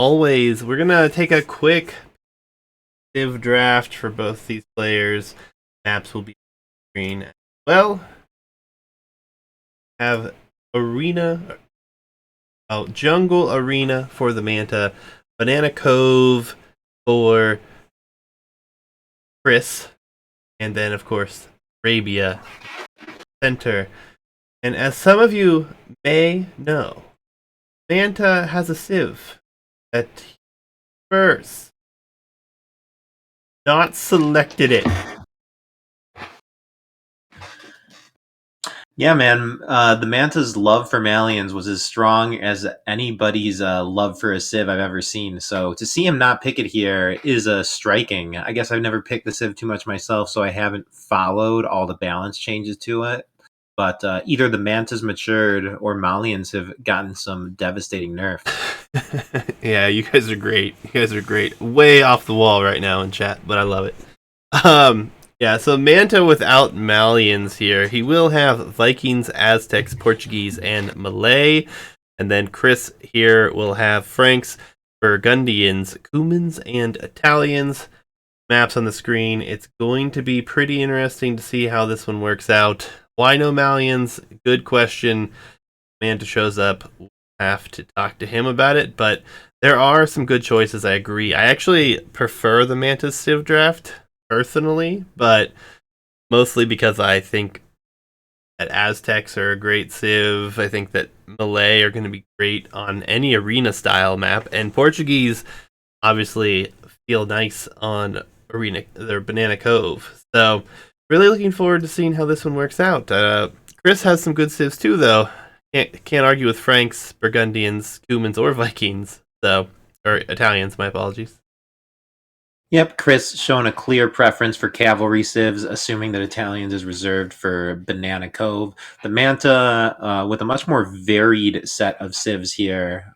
always, we're gonna take a quick Civ draft for both these players. Maps will be on the screen. Well, have Arena, Jungle Arena for the Manta, Banana Cove for Chris, and then of course Arabia Center. And as some of you may know, Manta has a Civ that first not selected it. Yeah, man. The Manta's love for Malians was as strong as anybody's love for a Civ I've ever seen. So to see him not pick it here is striking. I guess I've never picked the Civ too much myself, so I haven't followed all the balance changes to it. But either the Manta's matured or Malians have gotten some devastating nerfs. Yeah, you guys are great. You guys are great. Way off the wall right now in chat, but I love it. Yeah, so Manta without Malians here. He will have Vikings, Aztecs, Portuguese, and Malay. And then Chris here will have Franks, Burgundians, Cumans, and Italians. Maps on the screen. It's going to be pretty interesting to see how this one works out. Why no Malians? Good question. Manta shows up. We'll have to talk to him about it, but there are some good choices, I agree. I actually prefer the Manta Civ draft personally, but mostly because I think that Aztecs are a great Civ. I think that Malay are going to be great on any arena style map, and Portuguese obviously feel nice on arena, their Banana Cove. So really looking forward to seeing how this one works out. Chris has some good Civs too, though. Can't argue with Franks, Burgundians, Cumans, or Vikings. So, or Italians, my apologies. Yep, Chris showing a clear preference for cavalry civs, assuming that Italians is reserved for Banana Cove. The Manta with a much more varied set of civs here.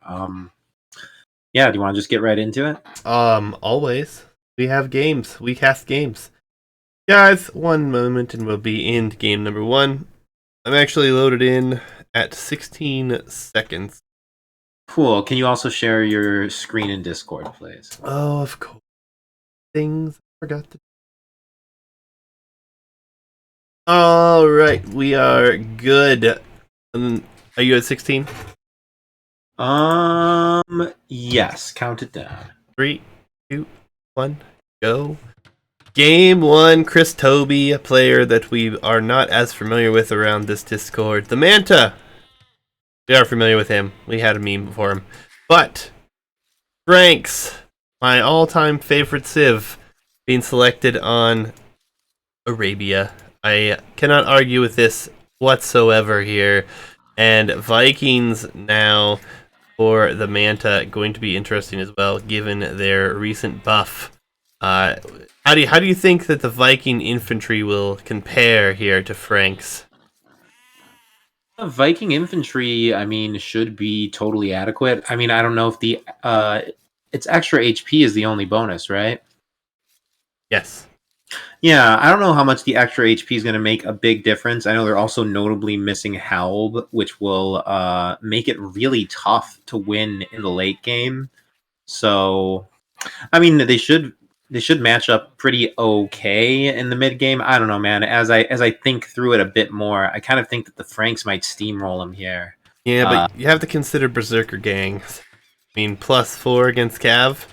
Yeah, do you want to just get right into it? Always. We have games. We cast games. Guys, one moment and we'll be in game number 1. I'm actually loaded in at 16 seconds. Cool. Can you also share your screen in Discord, please? Oh, of course. Things I forgot to. All right, we are good. Are you at 16? Yes. Count it down. 3, 2, 1, go. Game 1, Chris Toby, a player that we are not as familiar with around this Discord. The Manta. We are familiar with him. We had a meme for him. But Franks, my all-time favorite Civ, being selected on Arabia. I cannot argue with this whatsoever here. And Vikings now for the Manta, going to be interesting as well, given their recent buff. How do you think that the Viking infantry will compare here to Franks? Viking infantry, I mean, should be totally adequate. I mean, I don't know if the its extra HP is the only bonus, right? Yes. Yeah, I don't know how much the extra HP is going to make a big difference. I know they're also notably missing Halb, which will make it really tough to win in the late game. So, I mean, they should match up pretty okay in the mid game. I don't know, man. As I think through it a bit more, I kind of think that the Franks might steamroll him here. Yeah, but you have to consider Berserker gangs. I mean, +4 against Cav.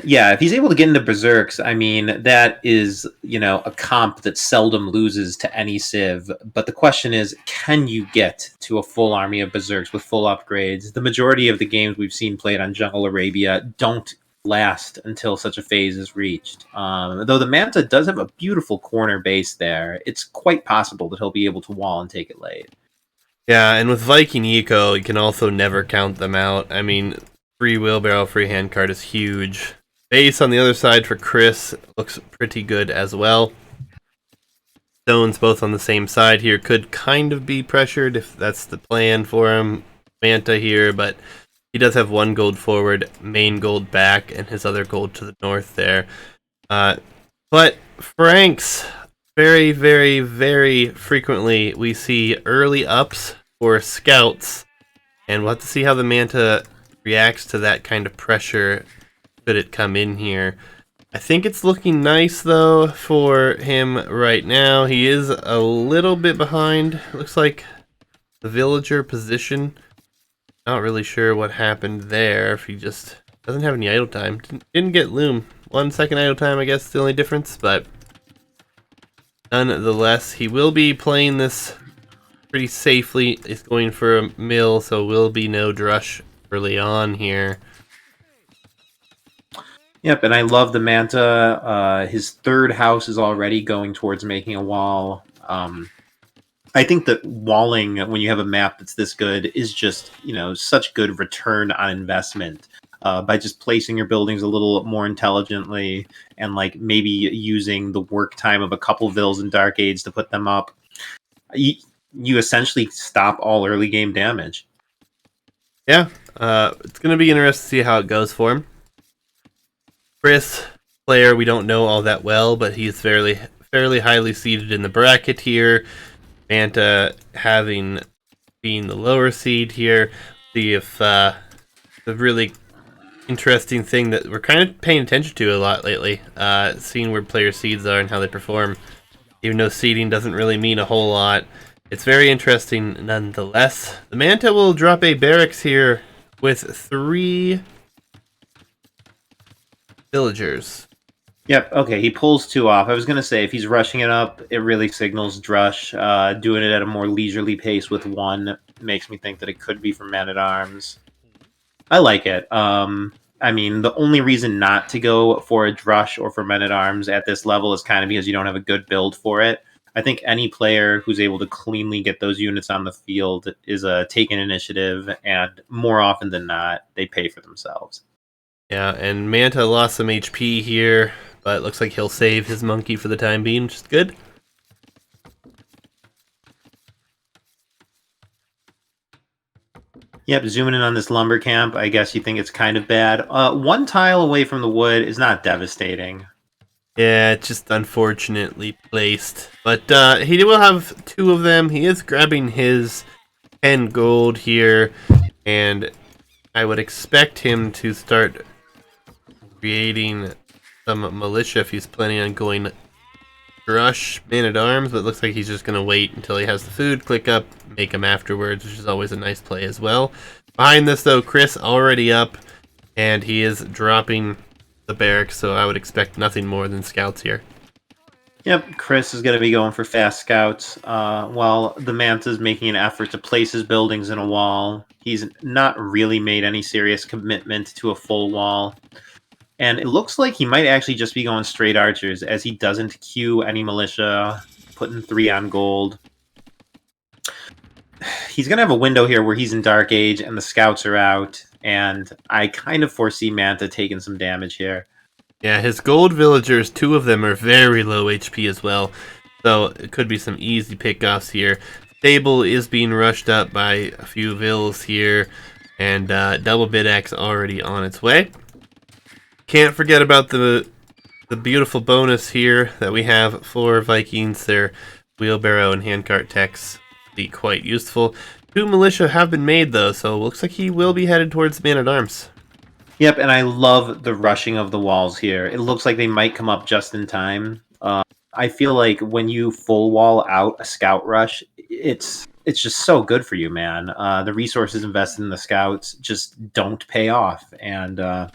Yeah, if he's able to get into Berserks, I mean, that is, a comp that seldom loses to any Civ. But the question is, can you get to a full army of Berserks with full upgrades? The majority of the games we've seen played on Jungle Arabia don't last until such a phase is reached. Though the Manta does have a beautiful corner base there, it's quite possible that he'll be able to wall and take it late. Yeah, and with Viking Eco, you can also never count them out. I mean, free wheelbarrow, free handcart is huge. Base on the other side for Chris looks pretty good as well. Stones both on the same side here could kind of be pressured if that's the plan for him. Manta here, but he does have 1 gold forward, main gold back, and his other gold to the north there. But Franks, very, very, very frequently we see early ups for scouts, and we'll have to see how the Manta reacts to that kind of pressure should it come in here. I think it's looking nice, though, for him right now. He is a little bit behind. Looks like the villager position. Not really sure what happened there. If he just doesn't have any idle time. Didn't get loom. 1 second idle time, I guess, is the only difference. But nonetheless, he will be playing this pretty safely. He's going for a mill, so will be no drush early on here. Yep, and I love the Manta. His third house is already going towards making a wall. I think that walling, when you have a map that's this good, is just, such good return on investment. By just placing your buildings a little more intelligently and like maybe using the work time of a couple vills and dark aids to put them up, you essentially stop all early game damage. Yeah, it's going to be interesting to see how it goes for him. Chris, player we don't know all that well, but he's fairly highly seeded in the bracket here. Manta having been the lower seed here. See if the really interesting thing that we're kind of paying attention to a lot lately, seeing where player seeds are and how they perform. Even though seeding doesn't really mean a whole lot, it's very interesting nonetheless. The Manta will drop a barracks here with 3 villagers. Yep, okay, he pulls 2 off. I was going to say, if he's rushing it up, it really signals drush. Doing it at a more leisurely pace with 1 makes me think that it could be from Man-at-Arms. I like it. I mean, the only reason not to go for a drush or for Men-at-Arms at this level is kind of because you don't have a good build for it. I think any player who's able to cleanly get those units on the field is taking initiative, and more often than not, they pay for themselves. Yeah, and Manta lost some HP here, but it looks like he'll save his monkey for the time being, which is good. Yep, zooming in on this lumber camp, I guess you think it's kind of bad. 1 tile away from the wood is not devastating. Yeah, it's just unfortunately placed. But he will have 2 of them. He is grabbing his 10 gold here, and I would expect him to start creating some militia if he's planning on going drush Man-at-Arms, but it looks like he's just going to wait until he has the food, click up, make him afterwards, which is always a nice play as well. Behind this, though, Chris already up, and he is dropping the barracks, so I would expect nothing more than scouts here. Yep, Chris is going to be going for fast scouts, while the Manta's making an effort to place his buildings in a wall. He's not really made any serious commitment to a full wall. And it looks like he might actually just be going straight archers, as he doesn't queue any militia, putting 3 on gold. He's going to have a window here where he's in Dark Age and the scouts are out, and I kind of foresee Manta taking some damage here. Yeah, his gold villagers, 2 of them are very low HP as well, so it could be some easy pickoffs here. Stable is being rushed up by a few vills here, and double bid axe already on its way. Can't forget about the beautiful bonus here that we have for Vikings. Their wheelbarrow and handcart techs be quite useful. 2 militia have been made, though, so it looks like he will be headed towards Man-at-Arms. Yep, and I love the rushing of the walls here. It looks like they might come up just in time. I feel like when you full wall out a scout rush, it's just so good for you, man. The resources invested in the scouts just don't pay off, and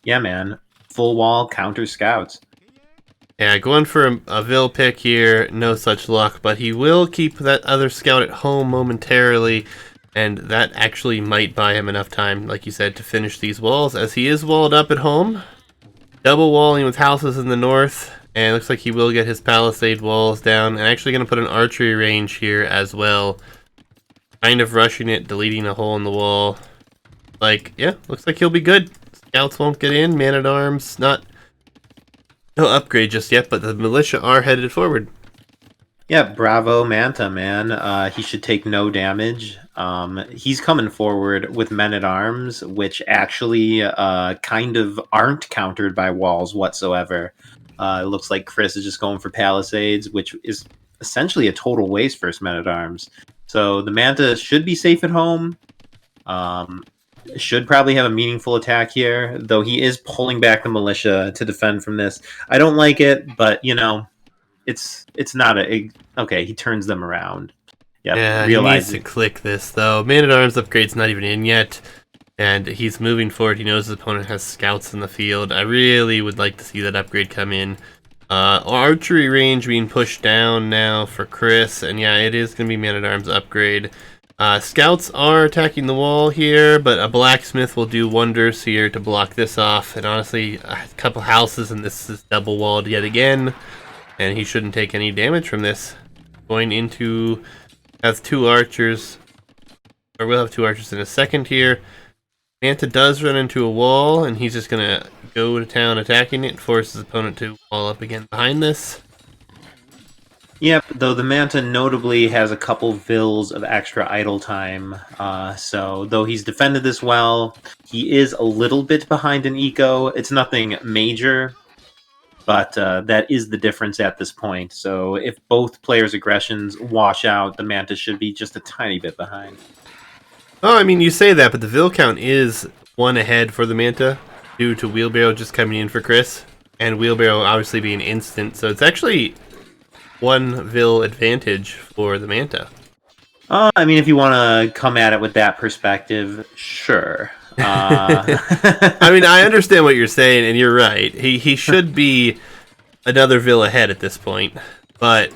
yeah, man, full wall counter scouts. Yeah, going for a Vil pick here, no such luck, but he will keep that other scout at home momentarily, and that actually might buy him enough time, like you said, to finish these walls, as he is walled up at home. Double walling with houses in the north, and it looks like he will get his palisade walls down, and actually going to put an archery range here as well. Kind of rushing it, deleting a hole in the wall. Like, yeah, looks like he'll be good. Scouts won't get in, Man-at-Arms, no upgrade just yet, but the militia are headed forward. Yeah, bravo Manta, man. He should take no damage. He's coming forward with Men-at-Arms, which actually kind of aren't countered by walls whatsoever. It looks like Chris is just going for Palisades, which is essentially a total waste for his Men-at-Arms. So the Manta should be safe at home. should probably have a meaningful attack here, though he is pulling back the militia to defend from this. I don't like it, but it's not okay. He turns them around. Yep, Yeah, he needs to realizing. click this though. Man-at-Arms upgrade's not even in yet, and he's moving forward. He knows his opponent has scouts in the field. I really would like to see that upgrade come in. Archery range being pushed down now for Chris, and yeah, it is going to be Man-at-Arms upgrade. Scouts are attacking the wall here, but a blacksmith will do wonders here to block this off. And honestly, a couple houses and this is double walled yet again, and he shouldn't take any damage from this. Going into, has two archers, or we'll have two archers in a second here. Manta does run into a wall, and he's just gonna go to town attacking it, force his opponent to wall up again behind this. Yep, though the Manta notably has a couple vills of extra idle time, so though he's defended this well, he is a little bit behind in eco. It's nothing major, but that is the difference at this point. So if both players' aggressions wash out, the Manta should be just a tiny bit behind. Oh, I mean, you say that, but the Vill count is one ahead for the Manta due to Wheelbarrow just coming in for Chris, and Wheelbarrow obviously being instant, so it's actually one Vill advantage for the Manta. I mean, if you want to come at it with that perspective, sure. I mean, I understand what you're saying, and you're right. He should be another Vill ahead at this point, but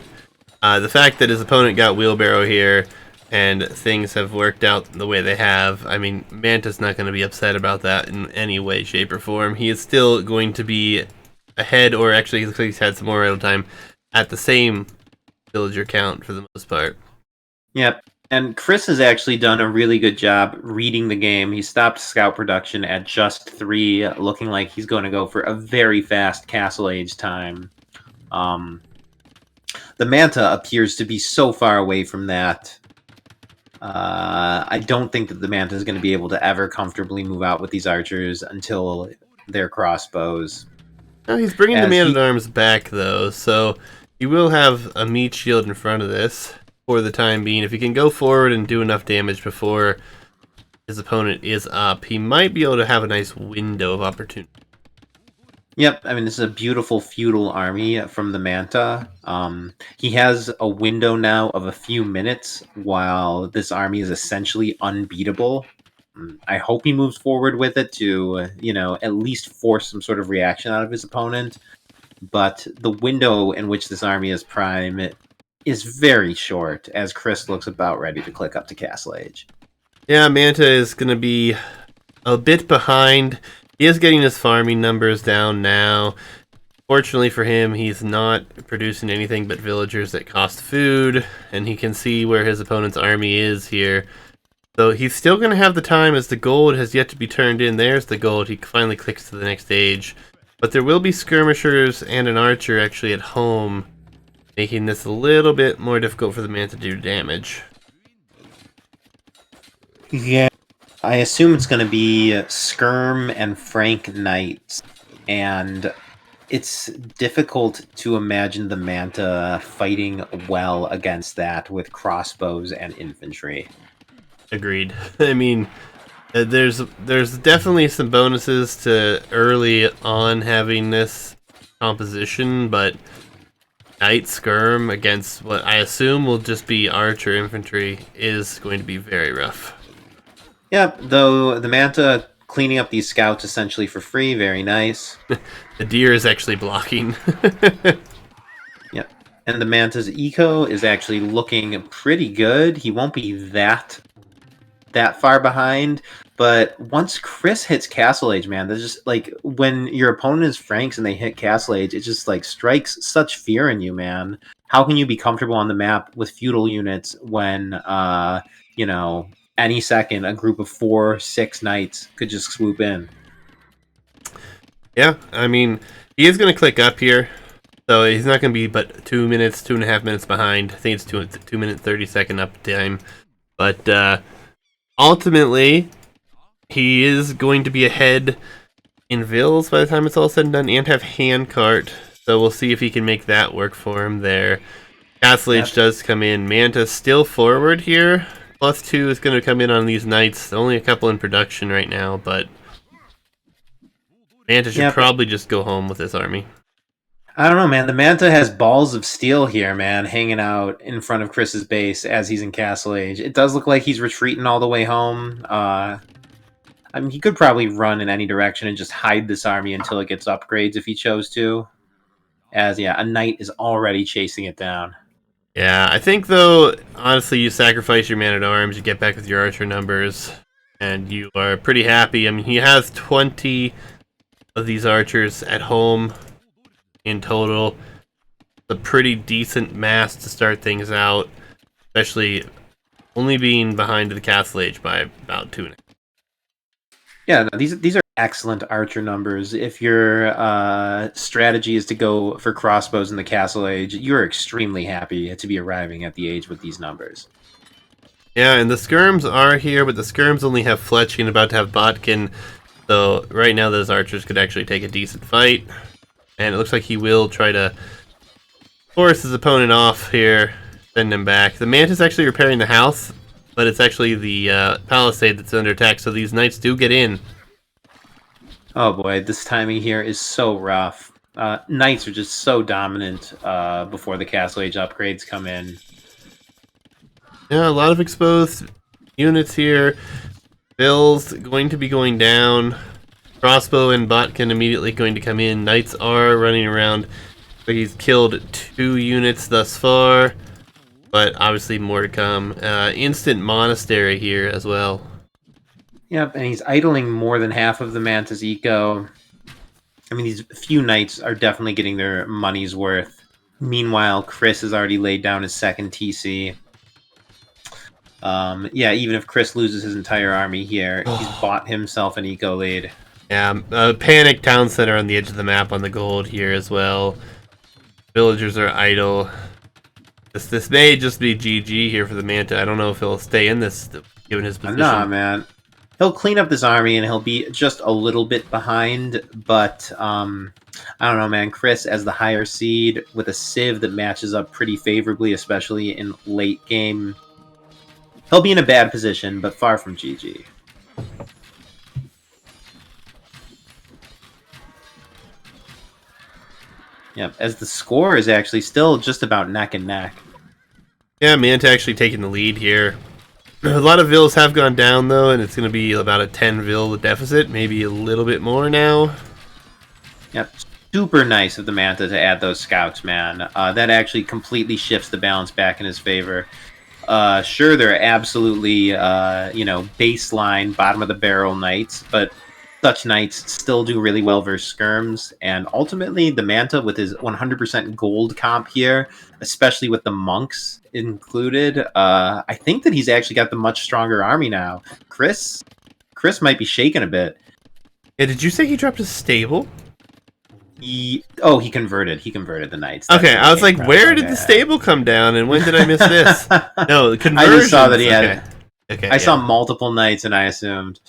the fact that his opponent got Wheelbarrow here and things have worked out the way they have, I mean, Manta's not going to be upset about that in any way, shape, or form. He is still going to be ahead, or actually he's had some more idle time, at the same villager count for the most part. Yep. And Chris has actually done a really good job reading the game. He stopped scout production at just 3, looking like he's going to go for a very fast Castle Age time. The Manta appears to be so far away from that. I don't think that the Manta is going to be able to ever comfortably move out with these archers until their crossbows. Oh, he's bringing the Man-at-Arms back, though, so he will have a meat shield in front of this for the time being. If he can go forward and do enough damage before his opponent is up, he might be able to have a nice window of opportunity. Yep, I mean, this is a beautiful feudal army from the Manta. He has a window now of a few minutes while this army is essentially unbeatable. I hope he moves forward with it to, at least force some sort of reaction out of his opponent. But the window in which this army is prime is very short, as Chris looks about ready to click up to Castle Age. Yeah, Manta is going to be a bit behind. He is getting his farming numbers down now. Fortunately for him, he's not producing anything but villagers that cost food, and he can see where his opponent's army is here. So he's still going to have the time, as the gold has yet to be turned in. There's the gold. He finally clicks to the next stage. But there will be skirmishers and an archer actually at home, making this a little bit more difficult for the man to do damage. Yeah. I assume it's going to be Skirm and Frank Knights, and it's difficult to imagine the Manta fighting well against that with crossbows and infantry. Agreed. I mean, there's definitely some bonuses to early on having this composition, but Knight Skirm against what I assume will just be archer infantry is going to be very rough. Yep, though the Manta cleaning up these scouts essentially for free, very nice. The deer is actually blocking. Yep, and the Manta's eco is actually looking pretty good. He won't be that far behind, but once Chris hits Castle Age, man, there's just like when your opponent is Franks and they hit Castle Age, it just like strikes such fear in you, man. How can you be comfortable on the map with feudal units when any second a group of 4-6 knights could just swoop in? Yeah, I mean, he is going to click up here, so he's not going to be but 2.5 minutes behind. I think it's 2 minute 30-second up time, but ultimately he is going to be ahead in Vills by the time it's all said and done, and have handcart, so we'll see if he can make that work for him there. Castle Age does come in. Manta still forward here. +2 is going to come in on these knights. Only a couple in production right now, but Manta should probably just go home with this army. I don't know, man. The Manta has balls of steel here, man, hanging out in front of Chris's base as he's in Castle Age. It does look like he's retreating all the way home. I mean, he could probably run in any direction and just hide this army until it gets upgrades if he chose to. As, yeah, a knight is already chasing it down. Yeah, I think, though, honestly, you sacrifice your man-at-arms, you get back with your archer numbers, and you are pretty happy. I mean, he has 20 of these archers at home in total. A pretty decent mass to start things out, especially only being behind the Castle Age by about 2.5. Yeah, no, these are excellent archer numbers. If your strategy is to go for crossbows in the Castle Age, you're extremely happy to be arriving at the age with these numbers. Yeah, and the skirms are here, but the skirms only have Fletching, about to have Botkin, so right now those archers could actually take a decent fight. And it looks like he will try to force his opponent off here, send him back. The Manta's actually repairing the house, but it's actually the palisade that's under attack, so these knights do get in. Oh boy, this timing here is so rough. Knights are just so dominant before the Castle Age upgrades come in. Yeah, a lot of exposed units here. Bill's going to be going down. Crossbow and Botkin immediately going to come in. Knights are running around. But he's killed 2 units thus far, but obviously more to come. Instant monastery here as well. Yep, and he's idling more than half of the Manta's eco. I mean, these few knights are definitely getting their money's worth. Meanwhile, Chris has already laid down his second TC. Yeah, even if Chris loses his entire army here, he's bought himself an eco lead. Yeah, Panic Town Center on the edge of the map on the gold here as well. Villagers are idle. This may just be GG here for the Manta. I don't know if he'll stay in this, given his position. Nah, man. He'll clean up this army and he'll be just a little bit behind, but I don't know, man. Chris, as the higher seed, with a Civ that matches up pretty favorably, especially in late game, he'll be in a bad position, but far from GG. Yep, as the score is actually still just about neck and neck. Yeah, Manta actually taking the lead here. A lot of vills have gone down, though, and it's going to be about a 10 vill deficit, maybe a little bit more now. Yep, super nice of the Manta to add those scouts, man. That actually completely shifts the balance back in his favor. Sure, they're absolutely, baseline, bottom-of-the-barrel knights, but such knights still do really well versus skirms, and ultimately the Manta with his 100% gold comp here, especially with the monks included, I think that he's actually got the much stronger army now. Chris might be shaking a bit. Yeah, did you say he dropped a stable? He converted the knights. Okay, I was like, where did the stable come down, and when did I miss this? No, the conversion. I just saw that he had. Okay, I saw multiple knights, and I assumed.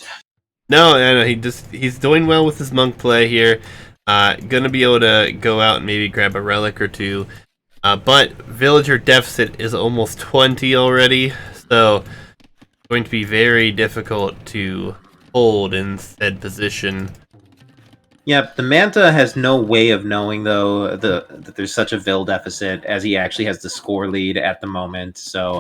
No, he's doing well with his monk play here. Gonna be able to go out and maybe grab a relic or two. But villager deficit is almost 20 already, so going to be very difficult to hold in said position. Yep, the Manta has no way of knowing, though, that there's such a vill deficit, as he actually has the score lead at the moment. So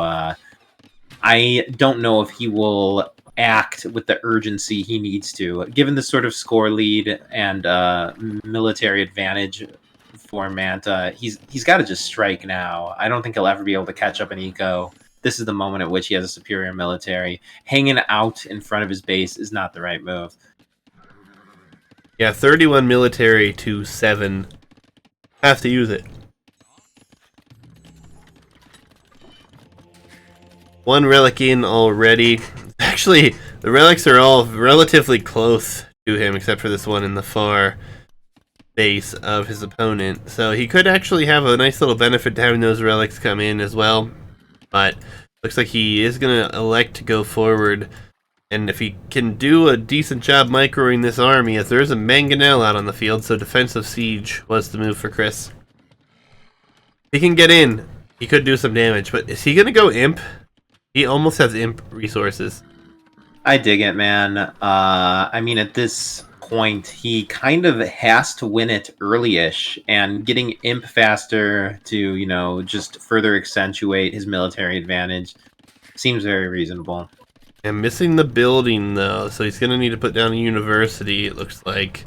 I don't know if he will act with the urgency he needs to. Given the sort of score lead and military advantage for Manta, he's got to just strike now. I don't think he'll ever be able to catch up in eco. This is the moment at which he has a superior military. Hanging out in front of his base is not the right move. Yeah, 31 military to 7. Have to use it. One relic in already. Actually, the relics are all relatively close to him, except for this one in the far base of his opponent. So he could actually have a nice little benefit to having those relics come in as well. But looks like he is going to elect to go forward. And if he can do a decent job microing this army, as there is a mangonel out on the field, so defensive siege was the move for Chris. He can get in. He could do some damage, but is he going to go imp? He almost has imp resources. I dig it, man. I mean, at this point, he kind of has to win it early-ish, and getting imp faster to, just further accentuate his military advantage seems very reasonable. And missing the building, though, so he's going to need to put down a university, it looks like.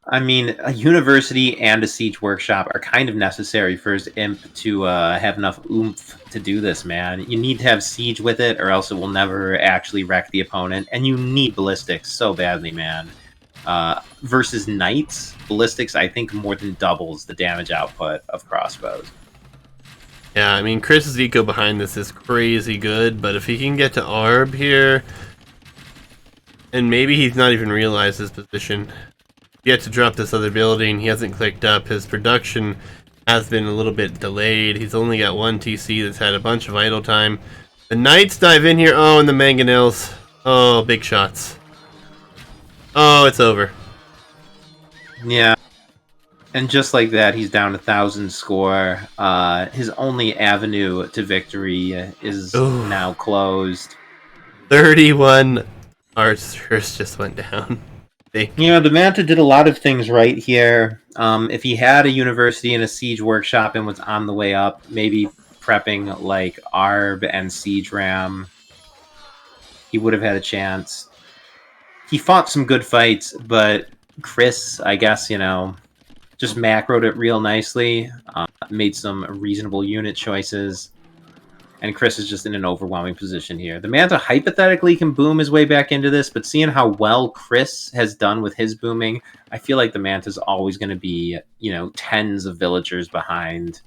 I mean, a university and a siege workshop are kind of necessary for his imp to have enough oomph to do this, man. You need to have siege with it, or else it will never actually wreck the opponent. And you need ballistics so badly, man. Versus knights, ballistics, I think, more than doubles the damage output of crossbows. Yeah, I mean, Chris's eco behind this is crazy good, but if he can get to Arb here, and maybe he's not even realized his position. Yet to drop this other building, he hasn't clicked up. His production has been a little bit delayed. He's only got one TC that's had a bunch of idle time. The Knights dive in here. Oh, and the Mangonels. Oh, big shots. Oh, it's over. Yeah. And just like that, he's down 1,000 score. His only avenue to victory is now closed. 31 archers just went down. TheManta did a lot of things right here. If he had a university and a siege workshop and was on the way up, maybe prepping like Arb and Siege Ram, he would have had a chance. He fought some good fights, but Chris, I guess, just macroed it real nicely, made some reasonable unit choices. And Chris is just in an overwhelming position here. TheManta hypothetically can boom his way back into this, but seeing how well Chris has done with his booming, I feel like TheManta's always going to be, tens of villagers behind.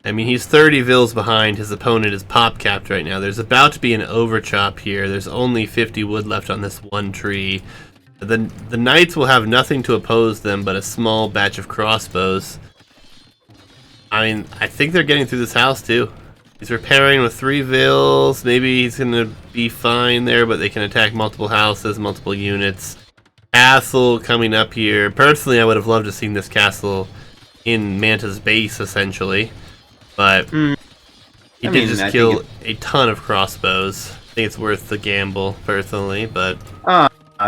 I mean, he's 30 vills behind. His opponent is pop capped right now. There's about to be an overchop here. There's only 50 wood left on this one tree. The Knights will have nothing to oppose them but a small batch of crossbows. I mean, I think they're getting through this house too. He's repairing with 3 vills. Maybe he's going to be fine there, but they can attack multiple houses, multiple units. Castle coming up here. Personally, I would have loved to have seen this castle in Manta's base, essentially. But he did just kill a ton of crossbows. I think it's worth the gamble, personally, but...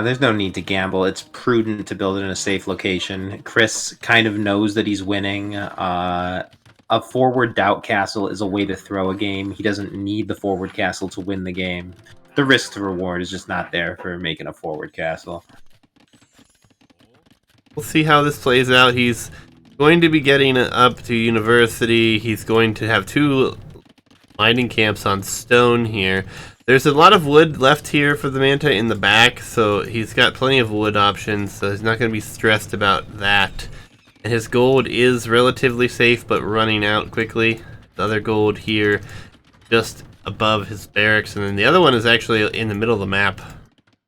there's no need to gamble. It's prudent to build it in a safe location. Chris kind of knows that he's winning. A forward doubt castle is a way to throw a game. He doesn't need the forward castle to win the game. The risk to reward is just not there for making a forward castle. We'll see how this plays out. He's going to be getting up to university. He's going to have 2 mining camps on stone here. There's a lot of wood left here for TheManta in the back, so he's got plenty of wood options, so he's not going to be stressed about that. And his gold is relatively safe, but running out quickly. The other gold here, just above his barracks, and then the other one is actually in the middle of the map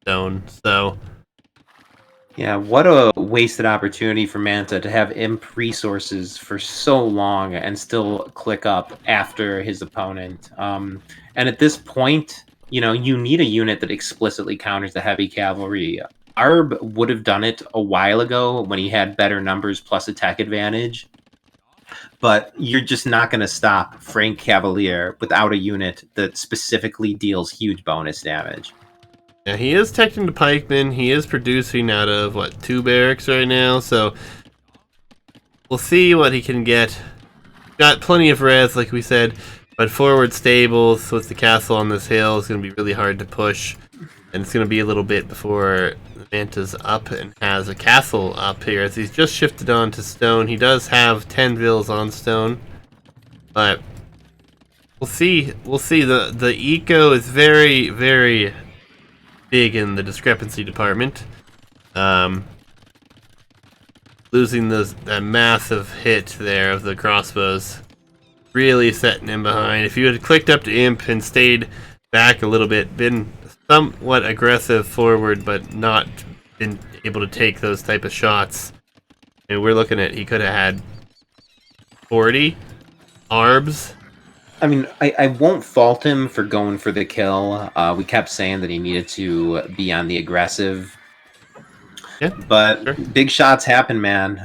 zone. So, yeah, what a wasted opportunity for Manta to have imp resources for so long and still click up after his opponent. And at this point, you need a unit that explicitly counters the heavy cavalry. Arb would have done it a while ago when he had better numbers plus attack advantage. But you're just not going to stop Frank Cavalier without a unit that specifically deals huge bonus damage. yeah, he is teched into pikemen. He is producing out of, 2 barracks right now, so we'll see what he can get. Got plenty of res, like we said, but forward stables with the castle on this hill is going to be really hard to push. And it's going to be a little bit before TheManta's up and has a castle up here, as he's just shifted on to stone. He does have 10 vills on stone, but we'll see. We'll see. The eco is very, very big in the discrepancy department. Losing that massive hit there of the crossbows really setting him behind. If you had clicked up to imp and stayed back a little bit, been somewhat aggressive forward, but not been able to take those type of shots, and we're looking at, he could have had 40 arbs. I mean, I won't fault him for going for the kill. We kept saying that he needed to be on the aggressive. Yeah, but sure. Big shots happen, man.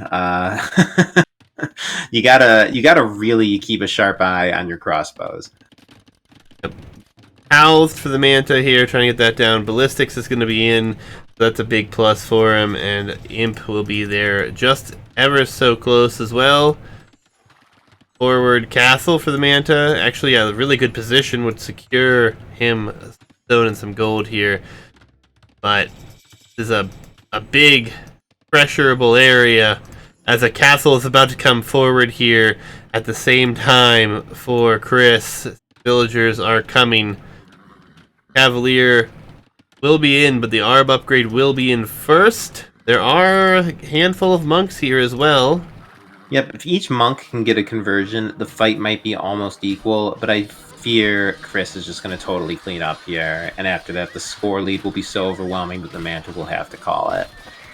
You gotta really keep a sharp eye on your crossbows. housed for the Manta here, trying to get that down. Ballistics is going to be in. That's a big plus for him, and Imp will be there just ever so close as well. Forward castle for the Manta. Actually, yeah, a really good position would secure him stone and some gold here. But this is a big pressurable area as a castle is about to come forward here at the same time for Chris. Villagers are coming. Cavalier will be in, but the Arb upgrade will be in first. There are a handful of monks here as well. Yep, if each monk can get a conversion, the fight might be almost equal, but I fear Chris is just going to totally clean up here, and after that the score lead will be so overwhelming that the Manta will have to call it.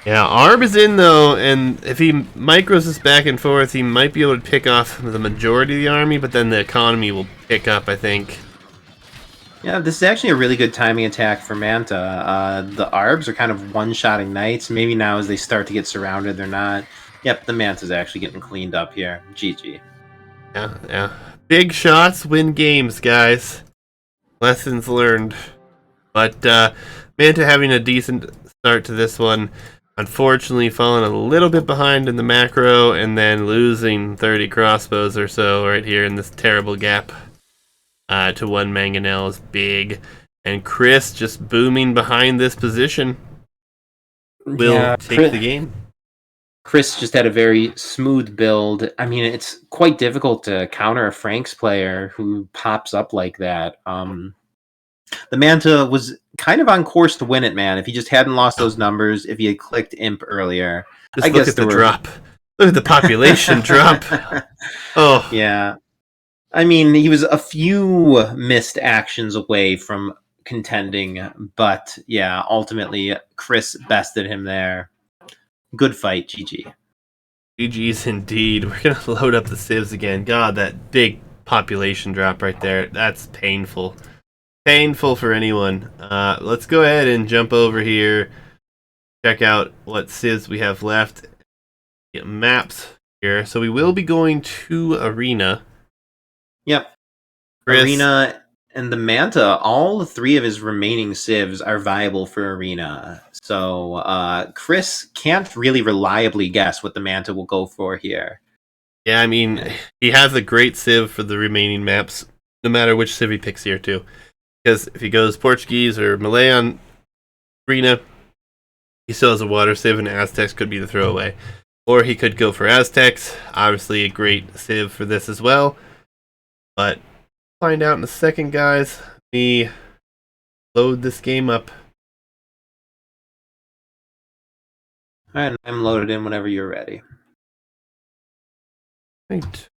Yeah, Arb is in though, and if he micros this back and forth, he might be able to pick off the majority of the army, but then the economy will pick up, I think. Yeah, this is actually a really good timing attack for Manta. The Arbs are kind of one-shotting knights. Maybe now as they start to get surrounded, they're not. Yep, the Manta's actually getting cleaned up here. GG. Yeah. Big shots win games, guys. Lessons learned. But Manta having a decent start to this one. Unfortunately, falling a little bit behind in the macro and then losing 30 crossbows or so right here in this terrible gap to one Mangonel is big. And Chris just booming behind this position will take the game. Chris just had a very smooth build. I mean, it's quite difficult to counter a Franks player who pops up like that. The Manta was kind of on course to win it, man. If he just hadn't lost those numbers, if he had clicked Imp earlier. Just look at the drop. Look at the population drop. Oh. Yeah. I mean, he was a few missed actions away from contending, but yeah, ultimately, Chris bested him there. Good fight, GG. GG's indeed. We're going to load up the civs again. God, that big population drop right there. That's painful. Painful for anyone. Let's go ahead and jump over here. Check out what civs we have left. Get maps here. So we will be going to Arena. Yep. Chris. Arena and the Manta, all three of his remaining civs are viable for Arena. So Chris can't really reliably guess what the Manta will go for here. Yeah, I mean, he has a great civ for the remaining maps, no matter which civ he picks here, too. Because if he goes Portuguese or Malay on Arena, he still has a water civ, and Aztecs could be the throwaway. Or he could go for Aztecs, obviously a great civ for this as well. But find out in a second, guys. Let me load this game up. Alright, I'm loaded in whenever you're ready. Right.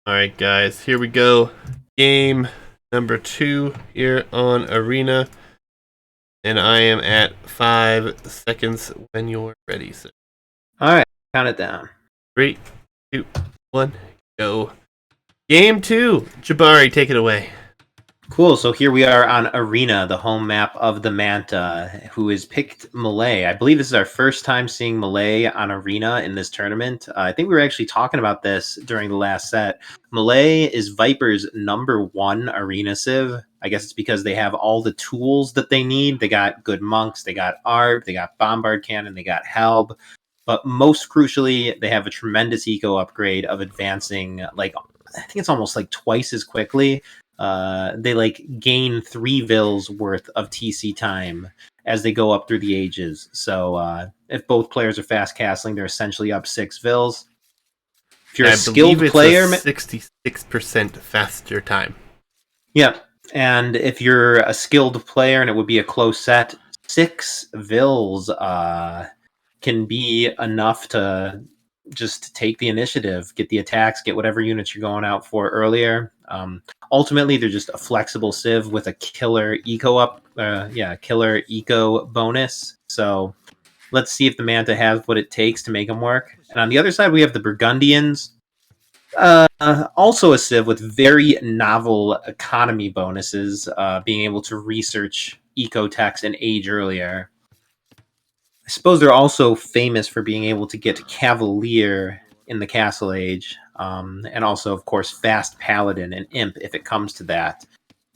Alright, guys, here we go. Game number 2 here on Arena. And I am at 5 seconds when you're ready, sir. Alright, count it down. 3, 2, 1, go. Game 2. Jabari, take it away. Cool, so here we are on Arena, the home map of the Manta, who has picked Malay. I believe this is our first time seeing Malay on Arena in this tournament. I think we were actually talking about this during the last set. Malay is Viper's #1 Arena civ. I guess it's because they have all the tools that they need. They got good monks, they got Arb, they got Bombard Cannon, they got Helb. But most crucially, they have a tremendous eco upgrade of advancing, like, I think it's almost like twice as quickly. They like gain 3 Vils worth of TC time as they go up through the ages. So if both players are fast castling, they're essentially up 6 Vils. If you're a skilled player, 66% faster time. Yeah, and if you're a skilled player and it would be a close set, 6 Vils can be enough to just take the initiative, get the attacks, get whatever units you're going out for earlier. Ultimately, they're just a flexible civ with a killer killer eco bonus. So let's see if the Manta has what it takes to make them work. And on the other side, we have the Burgundians. Also a civ with very novel economy bonuses, being able to research eco techs and age earlier. I suppose they're also famous for being able to get Cavalier in the Castle Age, and also, of course, fast Paladin and Imp if it comes to that.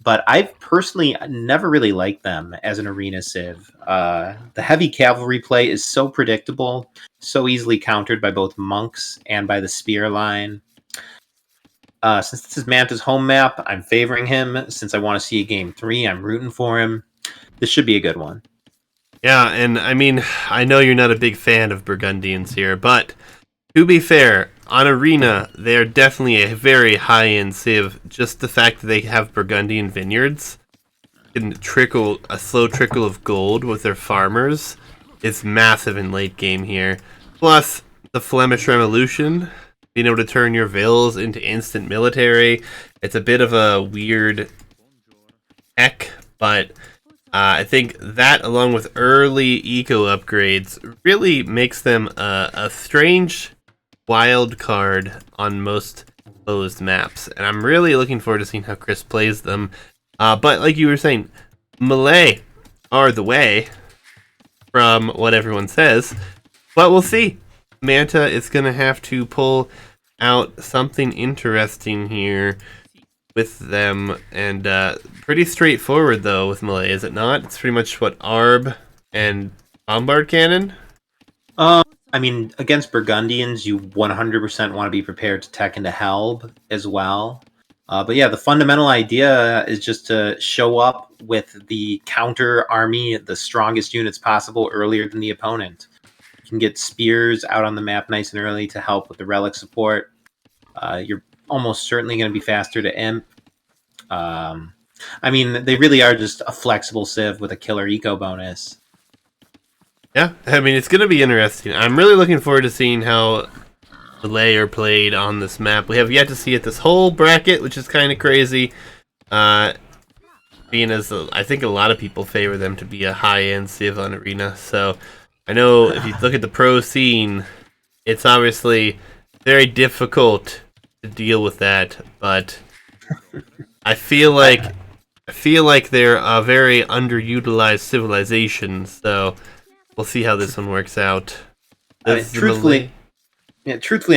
But I've personally never really liked them as an arena civ. The heavy cavalry play is so predictable, so easily countered by both monks and by the spear line. Since this is Manta's home map, I'm favoring him. Since I want to see a game 3, I'm rooting for him. This should be a good one. Yeah, and I mean, I know you're not a big fan of Burgundians here, but to be fair, on Arena, they are definitely a very high-end civ. Just the fact that they have Burgundian vineyards and a slow trickle of gold with their farmers is massive in late game here. Plus, the Flemish Revolution, being able to turn your vills into instant military. It's a bit of a weird tech, but I think that, along with early eco upgrades, really makes them a strange wild card on most closed maps. And I'm really looking forward to seeing how Chris plays them. But like you were saying, melee are the way, from what everyone says. But we'll see. Manta is going to have to pull out something interesting here with them, and pretty straightforward though with melee, is it not? It's pretty much what, Arb and Bombard Cannon? I mean, against Burgundians, you 100% want to be prepared to tech into Helb as well. But yeah, the fundamental idea is just to show up with the counter army, the strongest units possible, earlier than the opponent. You can get spears out on the map nice and early to help with the relic support. You're almost certainly going to be faster to imp. I mean, they really are just a flexible civ with a killer eco bonus. Yeah, I mean, it's going to be interesting. I'm really looking forward to seeing how melee are played on this map. We have yet to see it this whole bracket, which is kind of crazy. Being as I think a lot of people favor them to be a high-end civ on Arena. So I know if you look at the pro scene, it's obviously very difficult to deal with that, but I feel like they're a very underutilized civilization, so we'll see how this one works out. Truthfully,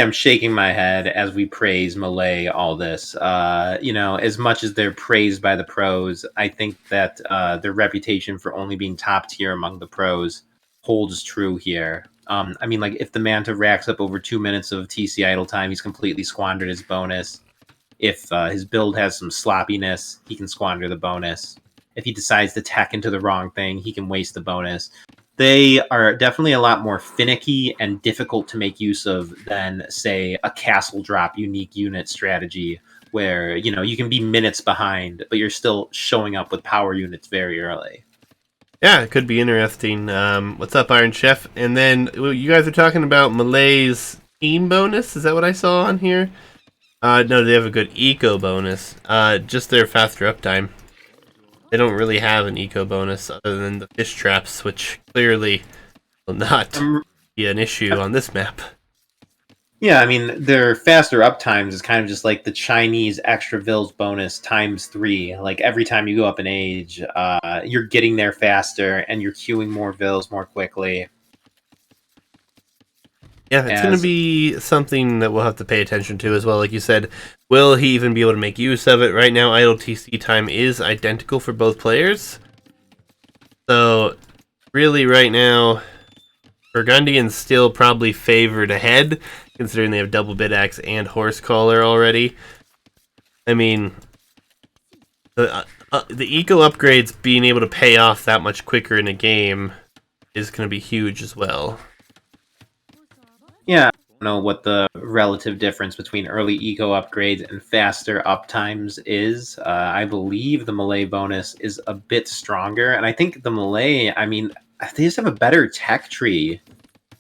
I'm shaking my head as we praise melee all this. As much as they're praised by the pros, I think that their reputation for only being top tier among the pros holds true here. I mean, like, if the Manta racks up over 2 minutes of TC idle time, he's completely squandered his bonus. If his build has some sloppiness, he can squander the bonus. If he decides to tack into the wrong thing, he can waste the bonus. They are definitely a lot more finicky and difficult to make use of than, say, a castle drop unique unit strategy, where, you can be minutes behind, but you're still showing up with power units very early. Yeah, it could be interesting. What's up, Iron Chef? And then you guys are talking about Malay's team bonus. Is that what I saw on here? No, they have a good eco bonus. Just their faster uptime. They don't really have an eco bonus other than the fish traps, which clearly will not be an issue on this map. Yeah, I mean, their faster uptimes is kind of just like the Chinese extra vills bonus times 3. Like, every time you go up in age, you're getting there faster, and you're queuing more vills more quickly. Yeah, it's going to be something that we'll have to pay attention to as well. Like you said, will he even be able to make use of it? Right now, idle TC time is identical for both players. So, really, right now, Burgundian's still probably favored ahead, considering they have double bid axe and horse collar already. I mean, the eco upgrades being able to pay off that much quicker in a game is going to be huge as well. Yeah, I don't know what the relative difference between early eco upgrades and faster uptimes is. I believe the melee bonus is a bit stronger, and I think the melee, I mean, they just have a better tech tree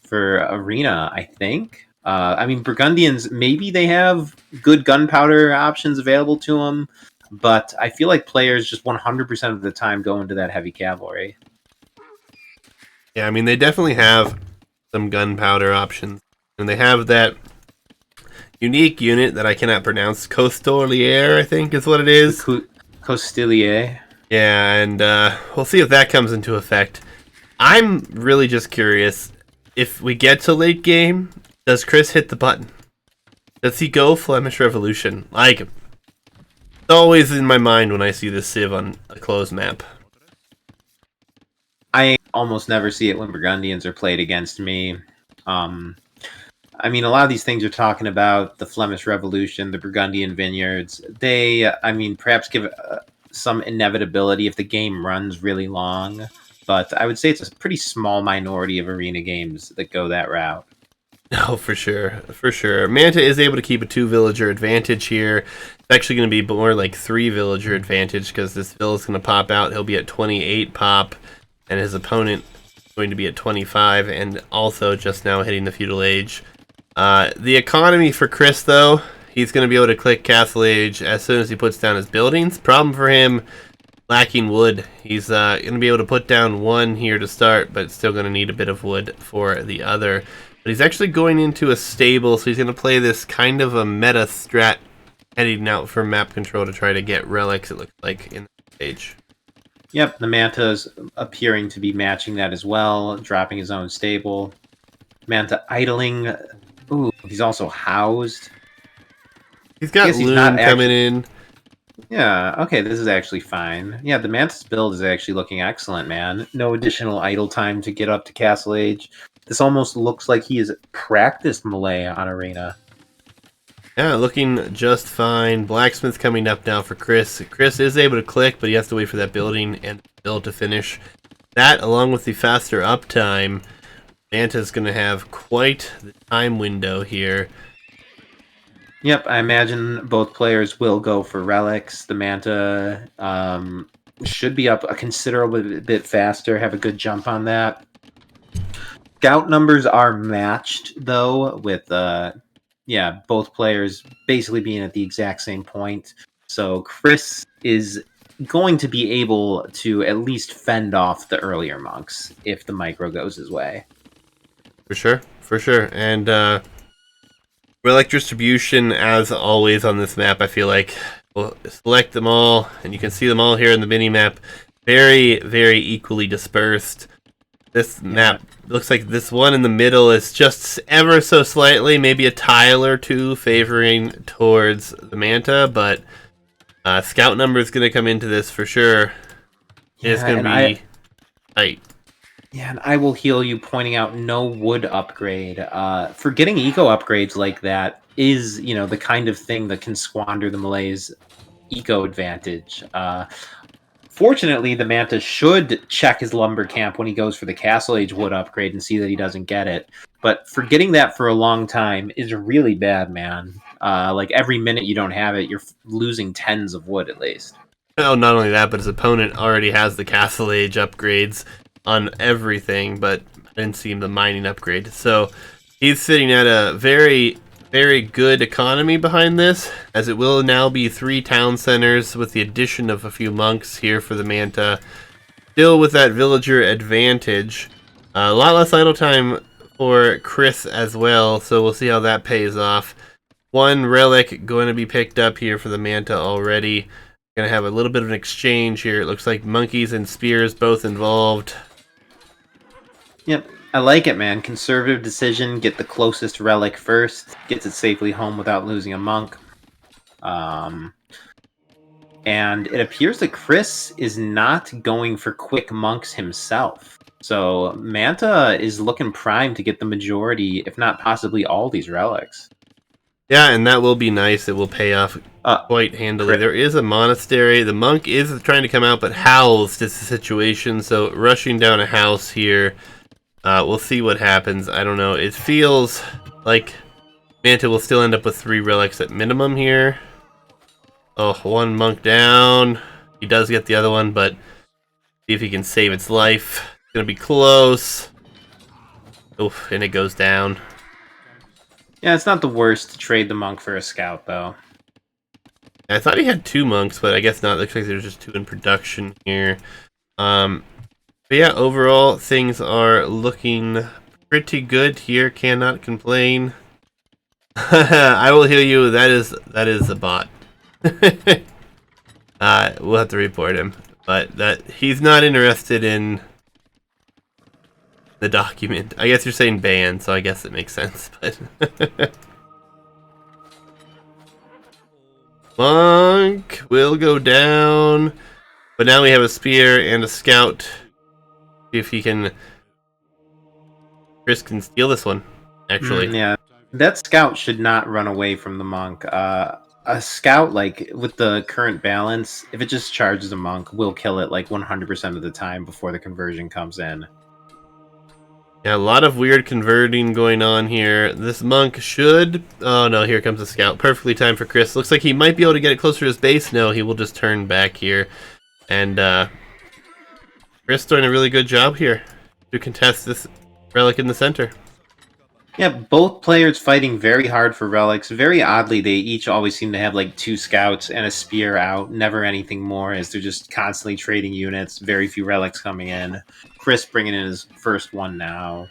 for Arena, I think. I mean, Burgundians, maybe they have good gunpowder options available to them, but I feel like players just 100% of the time go into that heavy cavalry. Yeah, I mean, they definitely have some gunpowder options. And they have that unique unit that I cannot pronounce, Costolier, I think is what it is. Costilier. Yeah, and we'll see if that comes into effect. I'm really just curious, if we get to late game, does Chris hit the button? Does he go Flemish Revolution? Like, it's always in my mind when I see this Civ on a closed map. I almost never see it when Burgundians are played against me. I mean, a lot of these things you're talking about, the Flemish Revolution, the Burgundian Vineyards, they, I mean, perhaps give some inevitability if the game runs really long. But I would say it's a pretty small minority of arena games that go that route. No, for sure. For sure. Manta is able to keep a 2 villager advantage here. It's actually going to be more like 3 villager advantage because this villa's going to pop out. He'll be at 28 pop, and his opponent is going to be at 25, and also just now hitting the feudal age. The economy for Chris, though, he's going to be able to click Castle Age as soon as he puts down his buildings. Problem for him, lacking wood. He's going to be able to put down 1 here to start, but still going to need a bit of wood for the other. But he's actually going into a stable, so he's going to play this kind of a meta strat heading out for map control to try to get relics, it looks like, in the stage. Yep, the Manta's appearing to be matching that as well, dropping his own stable. Manta idling. Ooh, he's also housed. He's got Loon coming in. Yeah, okay, this is actually fine. Yeah, the Manta's build is actually looking excellent, man. No additional idle time to get up to Castle Age. This almost looks like he has practiced melee on Arena. Yeah, looking just fine. Blacksmith coming up now for Chris. Chris is able to click, but he has to wait for that building and build to finish. That, along with the faster uptime, Manta's going to have quite the time window here. Yep, I imagine both players will go for relics. The Manta should be up a considerable bit faster, have a good jump on that. Scout numbers are matched, though, with both players basically being at the exact same point. So Chris is going to be able to at least fend off the earlier monks if the micro goes his way. For sure, for sure. And relic distribution, as always on this map, I feel like we'll select them all, and you can see them all here in the mini map. Very, very equally dispersed. This map looks like this one in the middle is just ever so slightly, maybe a tile or two favoring towards the Manta, but scout number is going to come into this for sure. It's going to be tight. Yeah, and I will heal you pointing out no wood upgrade. For getting eco upgrades like that is, the kind of thing that can squander the Malay's eco advantage. Fortunately, the Manta should check his lumber camp when he goes for the Castle Age wood upgrade and see that he doesn't get it. But forgetting that for a long time is really bad, man. Like every minute you don't have it, you're losing tens of wood at least. Oh, not only that, but his opponent already has the Castle Age upgrades on everything, but I didn't see him the mining upgrade. So he's sitting at a very, very good economy behind this, as it will now be 3 town centers with the addition of a few monks here for the Manta. Still with that villager advantage. A lot less idle time for Chris as well, so we'll see how that pays off. 1 relic going to be picked up here for the Manta already. Going to have a little bit of an exchange here. It looks like monkeys and spears both involved. Yep, I like it, man. Conservative decision. Get the closest relic first. Gets it safely home without losing a monk. And it appears that Chris is not going for quick monks himself. So Manta is looking primed to get the majority, if not possibly all, these relics. Yeah, and that will be nice. It will pay off quite handily. There is a monastery. The monk is trying to come out, but howls to the situation. So rushing down a house here. We'll see what happens. I don't know. It feels like Manta will still end up with 3 relics at minimum here. Oh, 1 monk down. He does get the other one, but see if he can save its life. It's going to be close. Oof, and it goes down. Yeah, it's not the worst to trade the monk for a scout, though. I thought he had 2 monks, but I guess not. Looks like there's just 2 in production here. But yeah, overall, things are looking pretty good here. Cannot complain. I will heal you. That is a bot. We'll have to report him. But that he's not interested in the document. I guess you're saying ban, so I guess it makes sense. But Monk will go down. But now we have a spear and a scout. See if he can... Chris can steal this one, actually. Yeah, that scout should not run away from the monk. A scout, like, with the current balance, if it just charges a monk, will kill it, like, 100% of the time before the conversion comes in. Yeah, a lot of weird converting going on here. This monk should... Oh, no, here comes the scout. Perfectly timed for Chris. Looks like he might be able to get it closer to his base. No, he will just turn back here. And, Chris doing a really good job here to contest this relic in the center. Yeah, both players fighting very hard for relics. Very oddly, they each always seem to have like 2 scouts and a spear out, never anything more, as they're just constantly trading units. Very few relics coming in. Chris bringing in his first one now.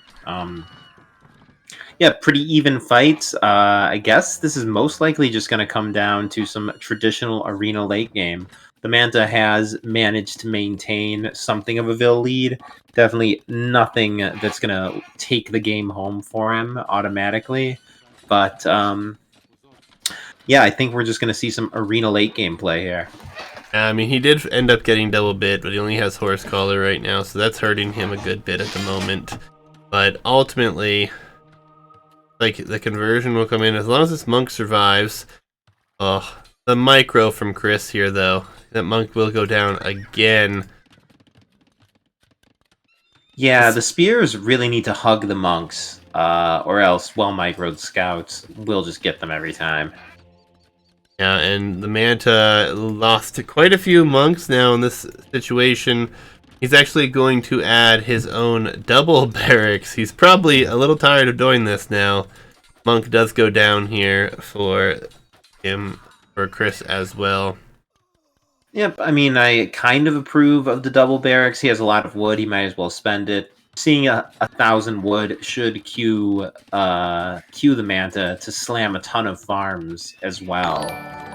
Yeah, pretty even fights. I guess this is most likely just going to come down to some traditional arena late game. TheManta has managed to maintain something of a Vil lead. Definitely nothing that's going to take the game home for him automatically. But, yeah, I think we're just going to see some arena late game play here. I mean, he did end up getting double bit, but he only has Horse Collar right now, so that's hurting him a good bit at the moment. But ultimately, like, the conversion will come in as long as this monk survives. Oh, the micro from Chris here, though. That monk will go down again. Yeah, the spears really need to hug the monks, or else well-microed scouts will just get them every time. Yeah, and the Manta lost quite a few monks now in this situation. He's actually going to add his own double barracks. He's probably a little tired of doing this now. Monk does go down here for him, for Chris as well. Yep, I mean, I kind of approve of the double barracks. He has a lot of wood. He might as well spend it. Seeing a 1,000 wood should cue the Manta to slam a ton of farms as well.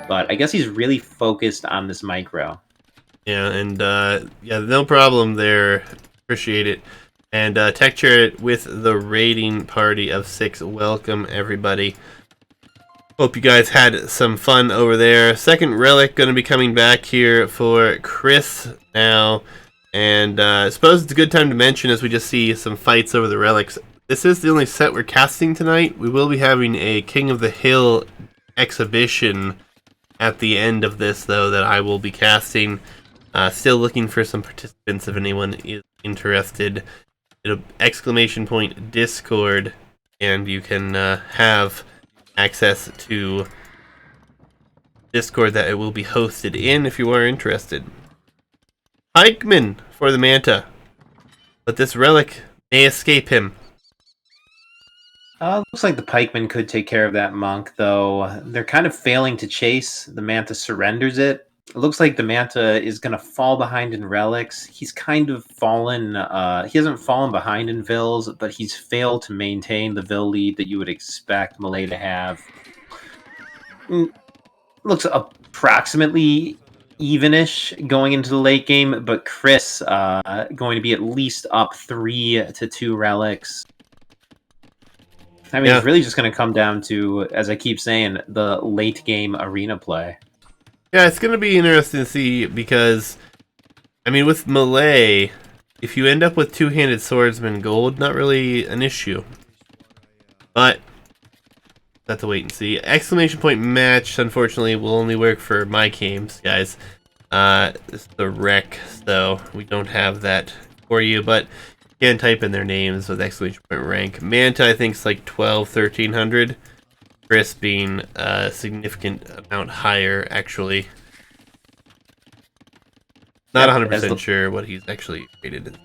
But I guess he's really focused on this micro. Yeah, and yeah, no problem there. Appreciate it. And Tech Chariot with the raiding party of 6. Welcome, everybody. Hope you guys had some fun over there. Second relic going to be coming back here for Chris now. And I suppose it's a good time to mention as we just see some fights over the relics. This is the only set we're casting tonight. We will be having a King of the Hill exhibition at the end of this, though, that I will be casting. Still looking for some participants if anyone is interested. Exclamation point Discord, and you can have access to Discord that it will be hosted in if you are interested. Pikeman for the Manta, but this relic may escape him. Looks like the pikeman could take care of that monk, though. They're kind of failing to chase. The Manta surrenders it. It looks like the Manta is going to fall behind in relics. He's kind of fallen. He hasn't fallen behind in Vils, but he's failed to maintain the Vil lead that you would expect Malay to have. Looks approximately evenish going into the late game, but Chris going to be at least up 3-2 relics. I mean, It's really just going to come down to, as I keep saying, the late game arena play. Yeah, it's going to be interesting to see because, I mean, with Malay, if you end up with two-handed swordsman gold, not really an issue. But, have to wait and see. Exclamation point match, unfortunately, will only work for my games, guys. This is the rec, so we don't have that for you, but you can type in their names with exclamation point rank. Manta, I think, is like 1300. Chris being a significant amount higher, actually. Not 100% sure what he's actually rated.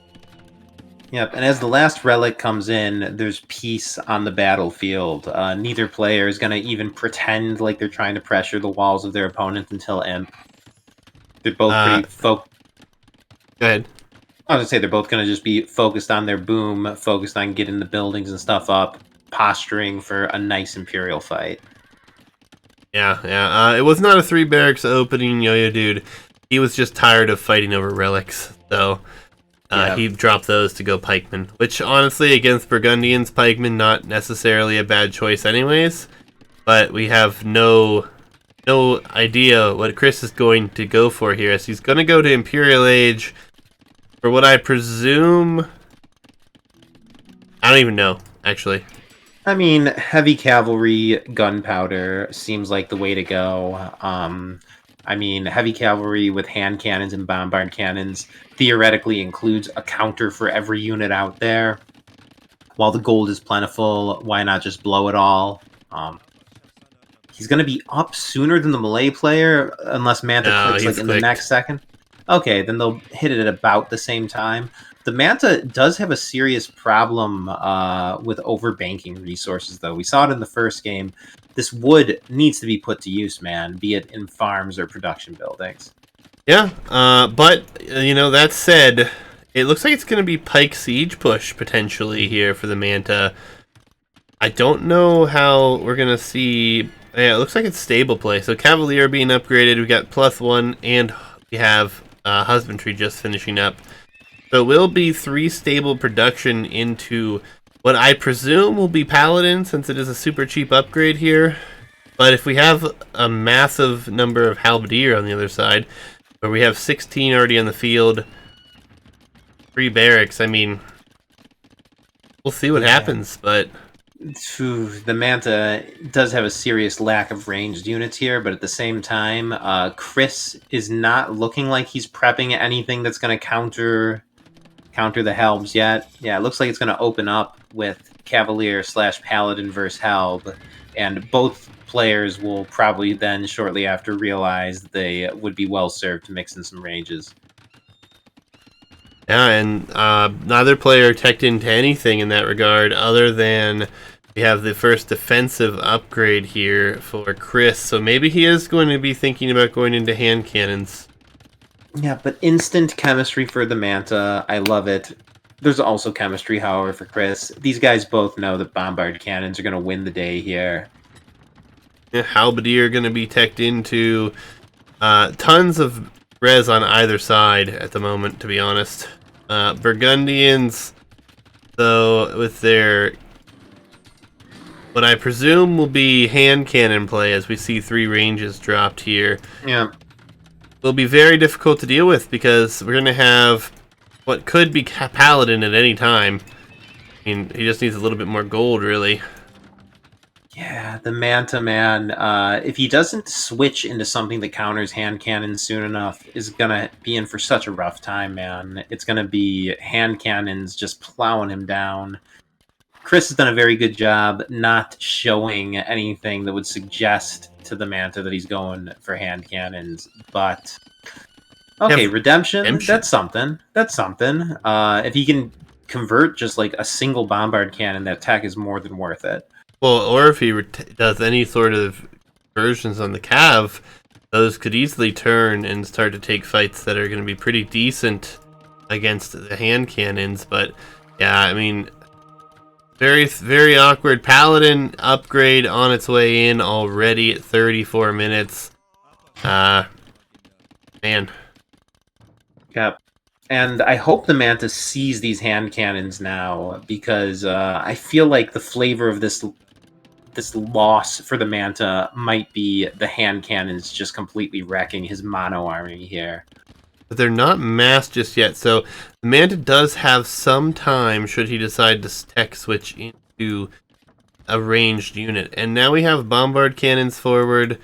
Yep, and as the last relic comes in, there's peace on the battlefield. Neither player is going to even pretend like they're trying to pressure the walls of their opponent until Imp. They're both pretty focused. Go ahead. I was going to say they're both going to just be focused on their boom, focused on getting the buildings and stuff up, posturing for a nice Imperial fight. Yeah. It was not a 3 barracks opening, Yo-Yo Dude. He was just tired of fighting over relics, so he dropped those to go Pikeman. Which, honestly, against Burgundians, Pikeman not necessarily a bad choice anyways. But we have no no idea what Chris is going to go for here, as he's going to go to Imperial Age for what I presume... I don't even know, actually. I mean, heavy cavalry, gunpowder seems like the way to go. I mean, heavy cavalry with hand cannons and bombard cannons theoretically includes a counter for every unit out there. While the gold is plentiful, why not just blow it all? He's going to be up sooner than the Malay player, unless Manta No, clicks like he's in clicked. the next second. Okay, then they'll hit it at about the same time. The Manta does have a serious problem with overbanking resources, though. We saw it in the first game. This wood needs to be put to use, man, be it in farms or production buildings. Yeah, but, that said, it looks like it's going to be Pike Siege push, potentially, here for the Manta. I don't know how we're going to see... Yeah, it looks like it's stable play. So Cavalier being upgraded, we got +1, and we have Husbandry just finishing up. So it will be 3 stable production into what I presume will be Paladin, since it is a super cheap upgrade here. But if we have a massive number of Halberdier on the other side, where we have 16 already on the field, 3 barracks, I mean, we'll see what happens, but... The Manta does have a serious lack of ranged units here, but at the same time, Chris is not looking like he's prepping anything that's going to counter the Helbs yet. Yeah, it looks like it's going to open up with Cavalier/Paladin versus Helb, and both players will probably then shortly after realize they would be well served to mix in some ranges. Yeah, and neither player teched into anything in that regard, other than we have the first defensive upgrade here for Chris. So maybe he is going to be thinking about going into hand cannons. Yeah, but instant chemistry for the Manta. I love it. There's also chemistry, however, for Chris. These guys both know that bombard cannons are going to win the day here. Yeah, Halberdier going to be teched into tons of res on either side at the moment, to be honest. Burgundians, though, with their what I presume will be hand cannon play, as we see 3 ranges dropped here. Yeah. Will be very difficult to deal with, because we're going to have what could be Paladin at any time. I mean, he just needs a little bit more gold, really. Yeah, the Manta, man, if he doesn't switch into something that counters hand cannons soon enough, is going to be in for such a rough time, man. It's going to be hand cannons just plowing him down. Chris has done a very good job not showing anything that would suggest to the Manta that he's going for hand cannons, but... Okay, redemption, that's something. That's something. If he can convert just like a single bombard cannon, that tech is more than worth it. Well, or if he does any sort of versions on the Cav, those could easily turn and start to take fights that are going to be pretty decent against the hand cannons. But yeah, I mean, very, very awkward. Paladin upgrade on its way in already at 34 minutes. Man. Yep. And I hope the Manta sees these hand cannons now, because I feel like the flavor of this loss for the Manta might be the hand cannons just completely wrecking his mono army here. But they're not massed just yet, so the Manta does have some time should he decide to tech switch into a ranged unit. And now we have bombard cannons forward.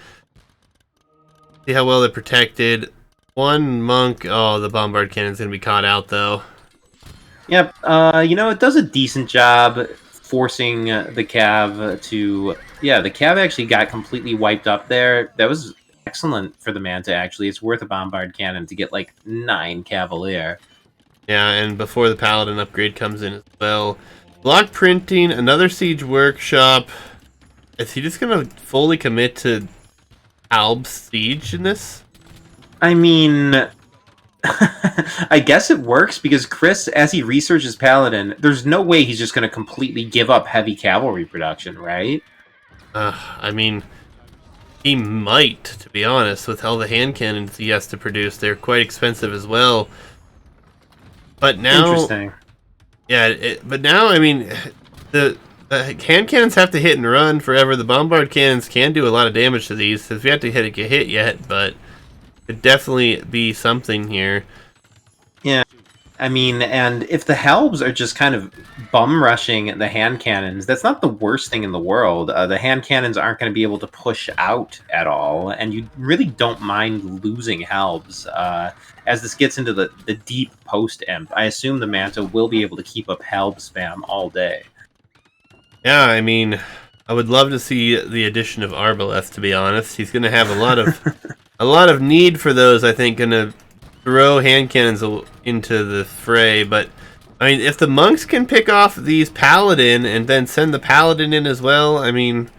See how well they're protected. 1 monk. Oh, the bombard cannon's going to be caught out, though. Yep. It does a decent job forcing the Cav to... Yeah, the Cav actually got completely wiped up there. That was excellent for the Manta, actually. It's worth a bombard cannon to get, like, 9 Cavalier. Yeah, and before the Paladin upgrade comes in as well. Block printing, another siege workshop. Is he just going to fully commit to Alb's siege in this? I mean, I guess it works, because Chris, as he researches Paladin, there's no way he's just going to completely give up heavy cavalry production, right? I mean, he might, to be honest, with all the hand cannons he has to produce. They're quite expensive as well. But now... Interesting. Yeah, but now, I mean, the hand cannons have to hit and run forever. The bombard cannons can do a lot of damage to these. If we have to hit, it get hit yet, but it'd definitely be something here. Yeah. I mean, and if the Helbs are just kind of bum rushing the hand cannons, that's not the worst thing in the world. The hand cannons aren't going to be able to push out at all, and you really don't mind losing Helbs. As this gets into the deep post-imp, I assume the Manta will be able to keep up Helb spam all day. Yeah, I mean, I would love to see the addition of Arbaleth, to be honest. He's going to have a lot of a lot of need for those, I think, going to throw hand cannons into the fray, but I mean, if the monks can pick off these paladin and then send the paladin in as well, I mean,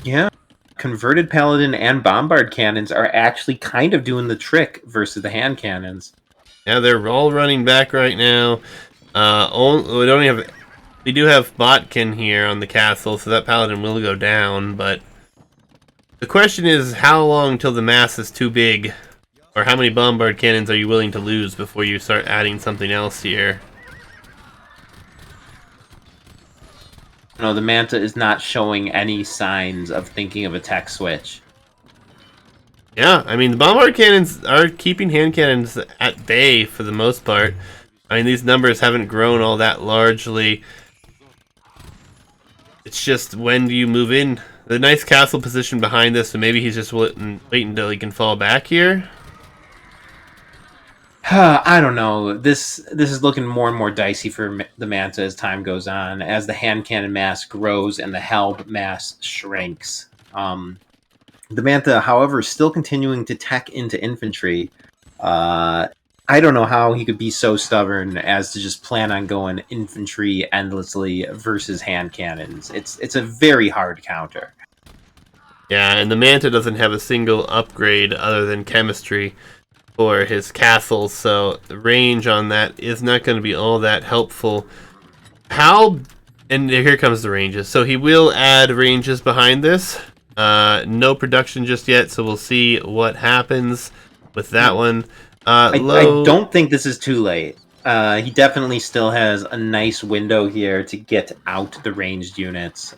yeah, converted paladin and bombard cannons are actually kind of doing the trick versus the hand cannons. yeah, they're all running back right now. We do have Botkin here on the castle, so that paladin will go down, but the question is how long till the mass is too big. Or how many bombard cannons are you willing to lose before you start adding something else here? No, the Manta is not showing any signs of thinking of a tech switch. Yeah, I mean, the bombard cannons are keeping hand cannons at bay for the most part. I mean, these numbers haven't grown all that largely. It's just, when do you move in? The nice castle position behind this, so maybe he's just waiting until he can fall back here. I don't know. This is looking more and more dicey for the Manta as time goes on, as the hand cannon mass grows and the Helb mass shrinks. The Manta, however, is still continuing to tech into infantry. I don't know how he could be so stubborn as to just plan on going infantry endlessly versus hand cannons. It's a very hard counter. Yeah, and the Manta doesn't have a single upgrade other than chemistry for his castles, so the range on that is not going to be all that helpful. And here comes the ranges. So he will add ranges behind this. No production just yet, so we'll see what happens with that one. I don't think this is too late. He definitely still has a nice window here to get out the ranged units.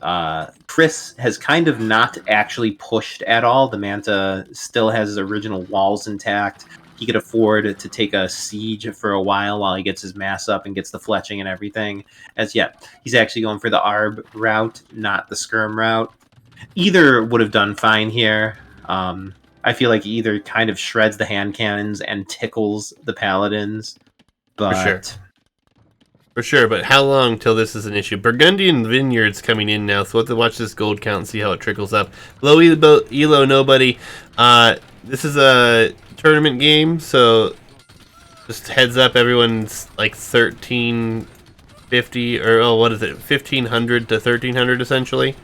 Chris has kind of not actually pushed at all. The Manta still has his original walls intact. He could afford to take a siege for a while he gets his mass up and gets the fletching and everything. As yet, he's actually going for the Arb route, not the Skirm route. Either would have done fine here. I feel like he either kind of shreds the hand cannons and tickles the paladins. But For sure, but how long till this is an issue? Burgundian Vineyard's coming in now, so we'll have to watch this gold count and see how it trickles up. Low elo nobody. This is a tournament game, so just heads up, everyone's like 1350, or what is it, 1500 to 1300 essentially.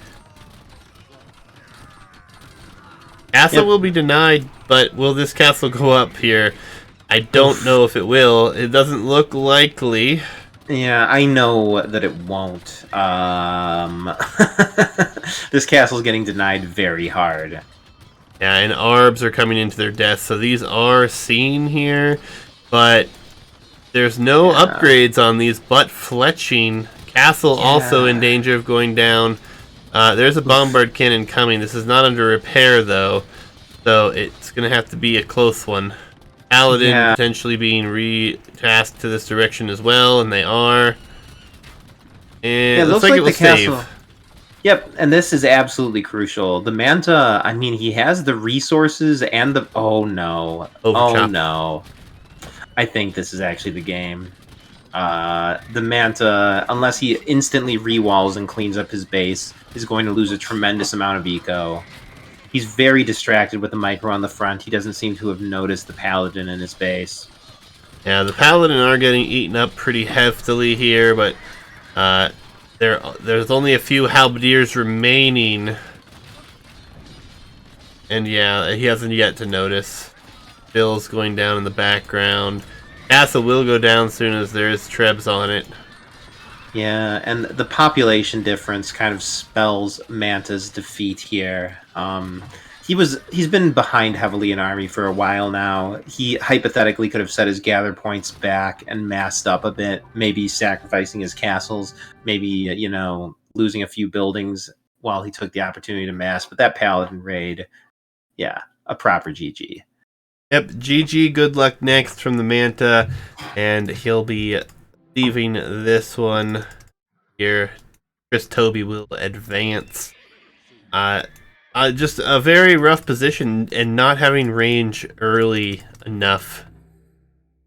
Castle will be denied, but will this castle go up here? I don't know if it will. It doesn't look likely. Yeah, I know that it won't. This castle's getting denied very hard. Yeah, and Arbs are coming into their death, so these are seen here, but there's no upgrades on these but fletching. Castle also in danger of going down. There's a bombard cannon coming. This is not under repair, though, so it's going to have to be a close one. Paladin potentially being re-tasked to this direction as well, and they are. And it looks like it will save. Yep, and this is absolutely crucial. The Manta, I mean, he has the resources and the... Oh, no. Oh, no. I think this is actually the game. The Manta, unless he instantly re-walls and cleans up his base, is going to lose a tremendous amount of eco. He's very distracted with the micro on the front. He doesn't seem to have noticed the Paladin in his base. Yeah, the Paladin are getting eaten up pretty heftily here, but there's only a few Halberdiers remaining. And yeah, he hasn't yet to notice. Bill's going down in the background. Castle will go down soon as there is Trebs on it. Yeah, and the population difference kind of spells Manta's defeat here. He's been behind heavily in army for a while now. He hypothetically could have set his gather points back and massed up a bit, maybe sacrificing his castles, maybe, losing a few buildings while he took the opportunity to mass. But that Paladin raid, yeah, a proper GG. Yep, GG, good luck next from the Manta, and he'll be leaving this one here. Chris Toby will advance. Just a very rough position, and not having range early enough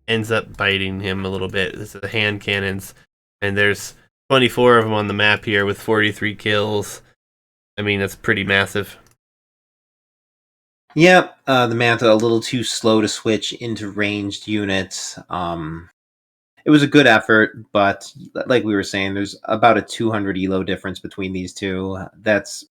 ends up biting him a little bit. This is the hand cannons, and there's 24 of them on the map here with 43 kills. I mean, that's pretty massive. Yep, the Manta a little too slow to switch into ranged units. It was a good effort, but like we were saying, there's about a 200 elo difference between these two. That's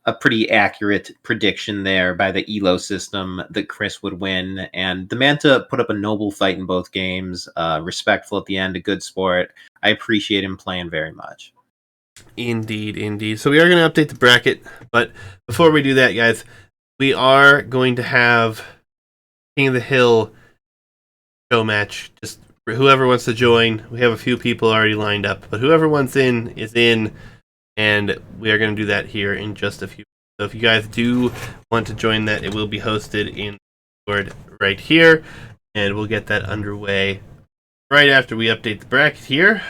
a pretty accurate prediction there by the elo system that Chris would win. And the Manta put up a noble fight in both games, respectful at the end, a good sport. I appreciate him playing very much. Indeed, indeed. So we are going to update the bracket, but before we do that, guys, we are going to have King of the Hill show match. Just whoever wants to join. We have a few people already lined up, but whoever wants in is in, and we are going to do that here in just a few. So if you guys do want to join that, it will be hosted in Discord right here, and we'll get that underway right after we update the bracket here.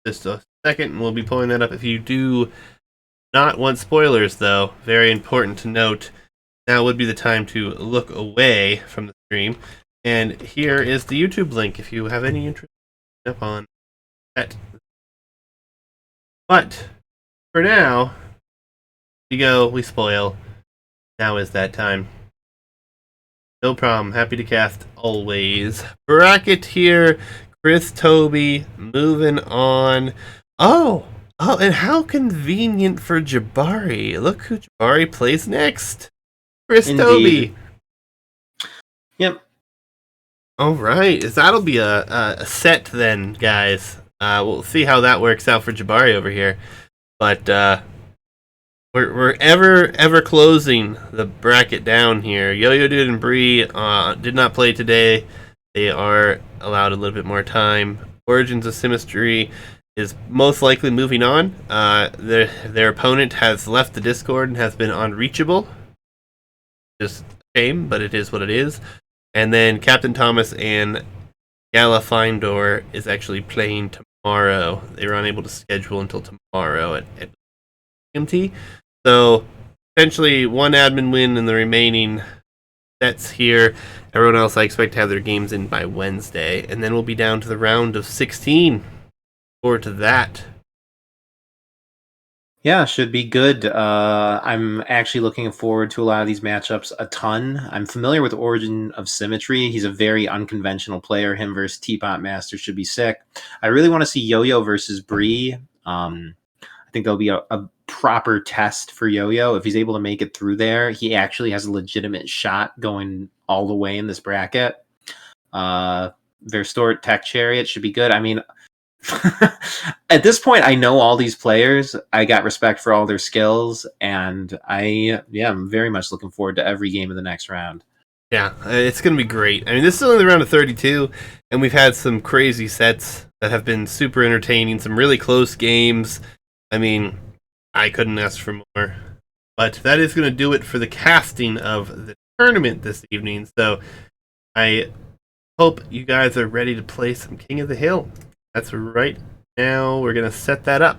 Just a second, and we'll be pulling that up. If you do not want spoilers, though, very important to note, now would be the time to look away from the stream. And here is the YouTube link if you have any interest upon that. But for now, we go, we spoil. Now is that time. No problem. Happy to cast always. Bracket here. Chris Toby moving on. Oh, and how convenient for Jabari. Look who Jabari plays next. Chris Toby. Yep. All right, that'll be a set then, guys. We'll see how that works out for Jabari over here. But we're ever closing the bracket down here. Yo-Yo Dude and Bree did not play today. They are allowed a little bit more time. Origins of Symmetry is most likely moving on. Their opponent has left the Discord and has been unreachable. Just a shame, but it is what it is. And then Captain Thomas and Gala Findor is actually playing tomorrow. They were unable to schedule until tomorrow at GMT. So, essentially, one admin win in the remaining sets here. Everyone else I expect to have their games in by Wednesday. And then we'll be down to the round of 16. Forward to that. Yeah, should be good. I'm actually looking forward to a lot of these matchups a ton. I'm familiar with Origin of Symmetry. He's a very unconventional player. Him versus Teapot Master should be sick. I really want to see Yo-Yo versus Bree. I think there'll be a proper test for Yo-Yo. If he's able to make it through there, he actually has a legitimate shot going all the way in this bracket. Verstort Tech Chariot should be good. I mean, at this point, I know all these players. I got respect for all their skills, and I'm very much looking forward to every game of the next round. Yeah, it's going to be great. I mean, this is only the round of 32, and we've had some crazy sets that have been super entertaining, some really close games. I mean, I couldn't ask for more. But that is going to do it for the casting of the tournament this evening. So I hope you guys are ready to play some King of the Hill. That's right now. We're going to set that up.